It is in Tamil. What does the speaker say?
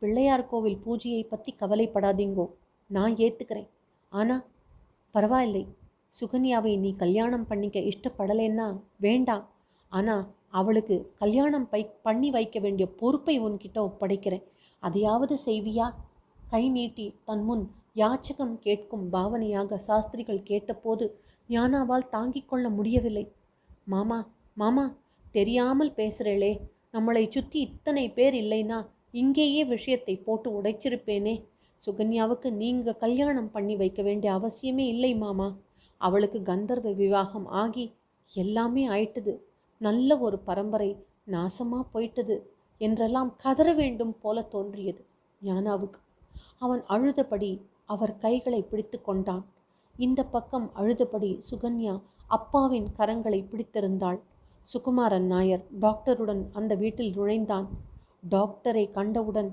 பிள்ளையார் கோவில் பூஜையை பற்றி கவலைப்படாதீங்கோ, நான் ஏற்றுக்கிறேன். ஆனால் பரவாயில்லை, சுகன்யாவை நீ கல்யாணம் பண்ணிக்க இஷ்டப்படலைன்னா வேண்டாம். ஆனால் அவளுக்கு கல்யாணம் பண்ணி வைக்க வேண்டிய பொறுப்பை உன்கிட்ட ஒப்படைக்கிறேன். அதையாவது செய்வியா? கை நீட்டி தன் முன் யாச்சகம் கேட்கும் பாவனையாக சாஸ்திரிகள் கேட்டபோது ஞானாவால் தாங்கிக் கொள்ள முடியவில்லை. மாமா மாமா, தெரியாமல் பேசுகிறேளே, நம்மளை சுற்றி இத்தனை பேர் இல்லைன்னா இங்கேயே விஷயத்தை போட்டு உடைச்சிருப்பேனே. சுகன்யாவுக்கு நீங்கள் கல்யாணம் பண்ணி வைக்க வேண்டிய அவசியமே இல்லை மாமா. அவளுக்கு கந்தர்வ விவாகம் ஆகி எல்லாமே ஆயிட்டுது. நல்ல ஒரு பரம்பரை நாசமாக போயிட்டது என்றெல்லாம் கதற வேண்டும் போல தோன்றியது ஞானாவுக்கு. அவன் அழுதபடி அவர் கைகளை பிடித்து கொண்டான். இந்த பக்கம் அழுதபடி சுகன்யா அப்பாவின் கரங்களை பிடித்திருந்தாள். சுகுமாரன் நாயர் டாக்டருடன் அந்த வீட்டில் நுழைந்தான். டாக்டரை கண்டவுடன்